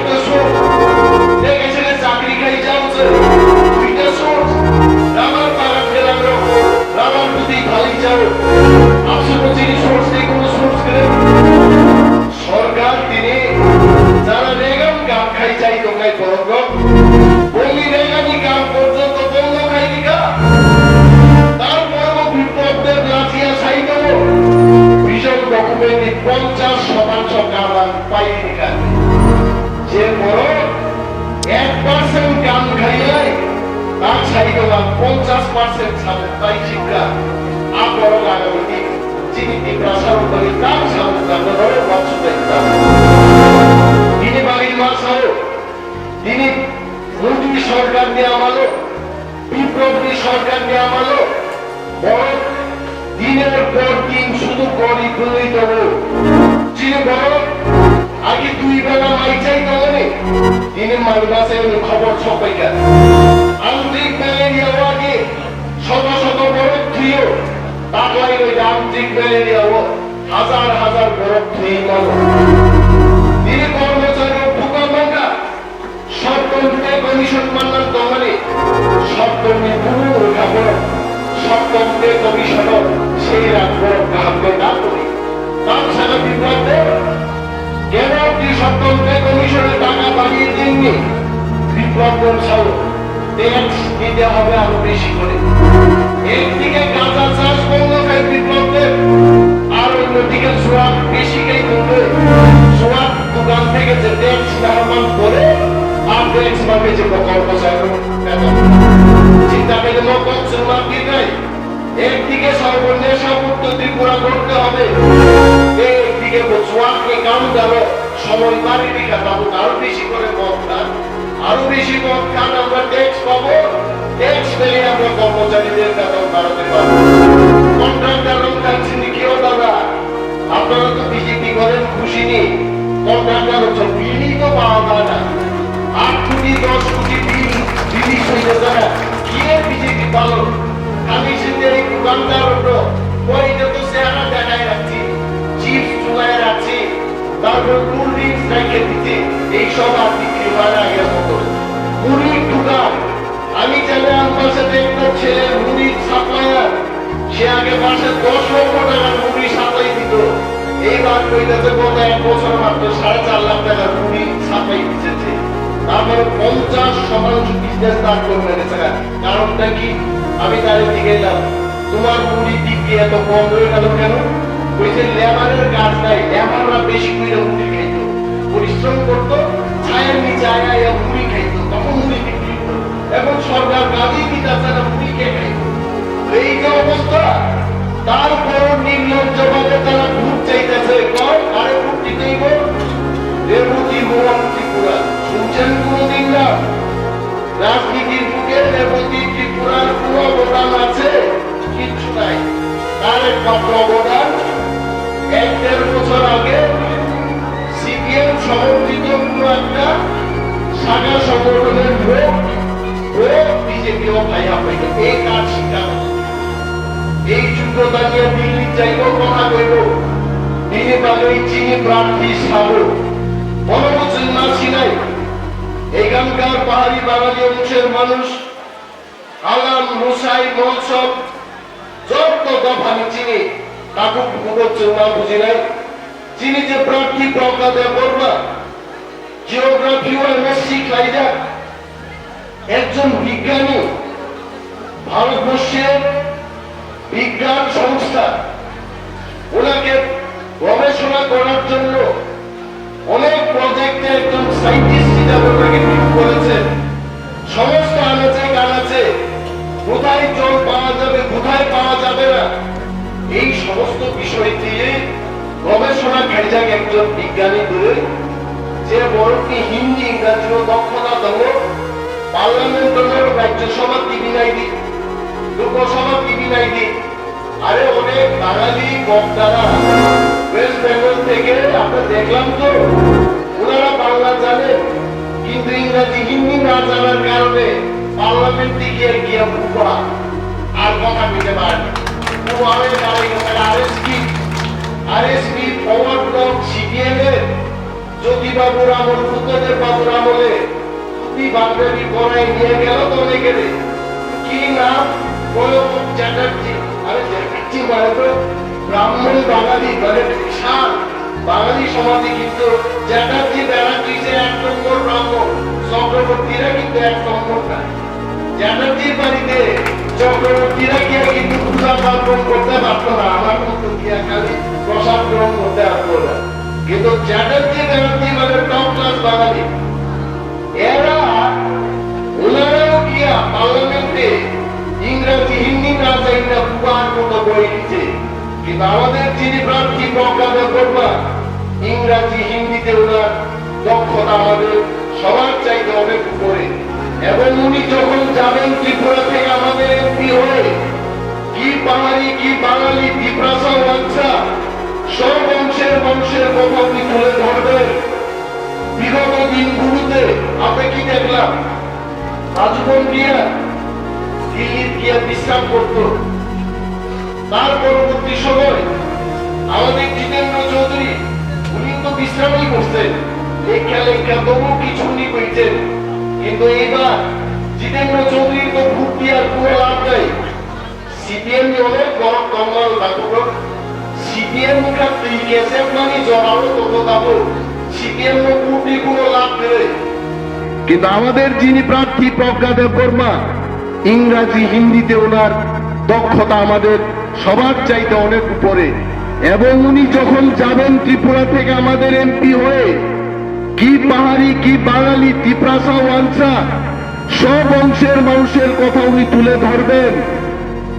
একটা সোর্স দেখেছে চাকরি খাই যাচ্ছে দুইটা সোর্স রাবার পাড়া ফেলানো রাবার যদি খালি যাও আপনার যিনি সোর্স নেই কোনো সোর্স করে সরকার তিনি যারা রেগান কাম খাই চাই তো খাই বরং বলি রেগানি কাম পর্যন্ত বন্ধ খাই দিকা তারপরও বিপ্লবদের লাঠিয়া ছাই দেব ভিশন ডকুমেন্টে 50% কামান পাইনি কাটে যে বড় 1% কাম খাইলে তার ছাই দেওয়া 50% ছাড়ে তাই শিক্ষা আবরং আগামী যিনি প্রসার করে তার সামনে ধরে বক্স দেখতাম তিনি বাড়ির মাসাও তিনি মোদী সরকার নিয়ে আমালো বিপ্লবী সরকার নিয়ে আমালো বড় দিনের পর দিন শুধু করি তুলেই দেবো যিনি বড় আগে 2 বেলা মাই চাই তবে তিনি মাইবাসে খবর ছপাইকার আন্তরিক ম্যালেরিয়া আগে শত শত বড় থিও তাকলাই ওই আন্তরিক ম্যালেরিয়া হাজার হাজার বড় থিই মানো তিনি কর্মচারী ভূকম্পকা সপ্তমে কমিশন মানলাম তমানে সপ্তমে পুরো খাবার সপ্তমে কমিশন সেই রাখবো কাহাকে না করি তার সারা বিপ্লবে কেন কি সপ্তমে কমিশনের টাকা বাড়িয়ে দেননি বিপ্লব ছাড়ো ট্যাক্স দিতে হবে আরো বেশি করে একদিকে কাঁচা চাষ বন্ধ খায় বিপ্লবদের আর অন্যদিকে সোয়াব বেশি খাই করবে সোয়াব দোকান থেকে যে ট্যাক্স লাভবান করে আর ট্যাক্স পাবে যে কর্মচারী চিন্তা করে মকসুমার কি নাই একদিকে সর্বনেশা মুক্ত ত্রিপুরা করতে হবে একদিকে সোয়াবকে কাম দেবো সময় বাড়ি রেখা পাবো আরো বেশি করে মদ খান আরো বেশি মদ খান আমরা ট্যাক্স পাবো ট্যাক্স পেলে আমরা কর্মচারীদের বেতন বাড়াতে পারবো কন্ট্রাক্টর রক্ষার সিন্ডিকেটও দাদা আপনারা তো বিজেপি করেন খুশি নেই কন্ট্রাক্টর হচ্ছে বিলই তো পাওয়া যায় না 8 কোটি 10 কোটি বিল রিলিজ হয়ে যায় কি বিজেপি পালন আমি সেটা এই দোকানদার হতো ওইটা তো চেহারা দেখায় রাখছি চিপস চুলায় রাখছি তারপর কোল্ড ড্রিঙ্কস রেখে দিতে এইসব আর বিক্রি হয় আগের মতো মুড়ির দোকান আমি জানি আমার সাথে একটা ছেলে মুড়ির সাপ্লায়ার সে আগে মাসে 10 লক্ষ টাকার মুড়ি সাপ্লাই দিত এইবার কইতাছে গত 1 বছর মাত্র 4.5 লাখ টাকার মুড়ি সাপ্লাই দিতেছে তারপরে 50% বিজনেস স্টার্ট করে নিয়েছে কারণটা কি আমি তারে দিকে গেলাম তোমার মুড়ি বিক্রি এত কম হয়ে গেল কেন বলছে লেবারের কাজ নাই লেবাররা বেশি করে মুড়ি খাইতো পরিশ্রম করতো ছায়ের নিচে আয়া মুড়ি খাইতো তখন মুড়ি বিক্রি করতো এখন সরকার কাজই দিতেছে না মুড়ি কে খাইতো এই যে অবস্থা তারপর নির্লজ্জভাবে তারা ভোট চাইতেছে কর আরে ভোট দিতেই বল রেবতী মোহন ত্রিপুরা শুনছেন কোনদিন না রাজনীতির বুকে রেবতী ত্রিপুরার কোন অবদান আছে কিচ্ছু নাই তার একমাত্র অবদান 1-1.5 বছর আগে সিপিএম সমর্থিত কোন একটা শাখা সংগঠনের ভোট ও বিজেপি ও ভাইয়া পাইল এই কাজ শিখানো এই যোগ্যতা নিয়ে দিল্লি যাইব কথা কইব দিনে বাঙালি চিনি প্রার্থী সাবো বনবচন মাছি নাই এখানকার পাহাড়ি বাঙালি অংশের মানুষ আলাম মুসাই মহোৎসব যত দফা আমি চিনি কাকু বনবচন না বুঝি নাই চিনি যে প্রার্থী প্রজ্ঞা করবা জিওগ্রাফি ও এমএসসি খাইজা একজন বিজ্ঞানী ভারতবর্ষের বিজ্ঞান সংস্থা ওনাকে গবেষণা করার জন্য অনেক প্রজেক্টে একজন সায়েন্টিস্ট হিসাবে ওনাকে নিয়োগ করেছেন সমস্ত আনাচে কানাচে কোথায় জল পাওয়া যাবে কোথায় পাওয়া যাবে না এই সমস্ত বিষয় দিয়ে গবেষণা কার্যাক একজন বিজ্ঞানী ধরে যে বড়টি হিন্দি ইংরাজিও দক্ষতা দেব পার্লামেন্টের রাজ্যসভা টিভি নাই দি লোকসভা টিভি নাই দি আরে অনেক বাঙালি বক্তারা ওয়েস্ট বেঙ্গল থেকে আমরা দেখলাম তো ওনারা বাংলা জানে কিন্তু ইংরাজি হিন্দি না জানার কারণে পার্লামেন্টে গিয়ে বুবা আর কথা বলতে পারে বুবারে দাঁড়িয়ে গেছে আরএসপি ফরওয়ার্ড ব্লক সিপিএম এর জ্যোতিবাবুর আমল, ফুকনের বাবুর আমলে ধুতি বাঙালি পরাই নিয়ে গেল তো অনেকের। কি নাম? প্রয়োগ চ্যাটার্জি। আরে চ্যাটার্জি মানে তো ব্রাহ্মণ বাঙালি, মানে বিশাল বাঙালি সমাজে, কিন্তু চ্যাটার্জি ব্যানার্জি যে 1 নম্বর ব্রাহ্মণ, চক্রবর্তীরা কিন্তু 1 নম্বর না। চ্যাটার্জির বাড়িতে চক্রবর্তীরা গিয়ে কিন্তু পূজা পার্বণ করতে পারতো না, আমার মতো গিয়া খালি প্রসাদ গ্রহণ করতে পারতো না। কিন্তু চ্যাটার্জি ব্যানার্জি মানে টপ ক্লাস বাঙালি। এরা ওনারাও গিয়া পার্লামেন্টে ইংরেজি হিন্দি না চাই না পুয়ার মতো বই দিচ্ছে, কিন্তু আমাদের যিনি প্রার্থী প্রজ্ঞা করবা ইংরাজি হিন্দিতে ওনার দক্ষতা আমাদের সবার চাইতে অনেক উপরে। এবং উনি যখন যাবেন ত্রিপুরা থেকে আমাদের এমপি হয়ে, কি বাঙালি কি বাঙালি ত্রিপুরা বাচ্চা সব বংশের কথা উনি তুলে ধরবেন। বিগত দিনগুলোতে আমরা কি দেখলাম? আজীবন গিয়া দিল্লির গিয়া বিশ্রাম করত। তার পরবর্তী সময় আমাদের জিতেন্দ্র চৌধুরী, উনি তো বিশ্রামই করছেন, লেখা লেখা তবু কিছু উনি কইছেন। কিন্তু এইবার জিতেন্দ্র চৌধুরীর তো ভোট দেওয়ার কোনো লাভ নাই। সিপিএম অনেক বড় কমল থাকুক, সিপিএম কেসে মানে জড়াবো তত যাবো, সিপিএম ভোট দিয়ে কোনো লাভ নেই। কিন্তু আমাদের যিনি প্রার্থী প্রজ্ঞা দেববর্মা, ইংরাজি হিন্দিতে ওনার দক্ষতা আমাদের সবার চাইতে অনেক উপরে। এবং উনি যখন যাবেন ত্রিপুরা থেকে আমাদের এমপি হয়ে, কি পাহাড়ি কি বাঙালি ত্রিপ্রাসা ওয়ানসা সব অংশের মানুষের কথা উনি তুলে ধরবেন।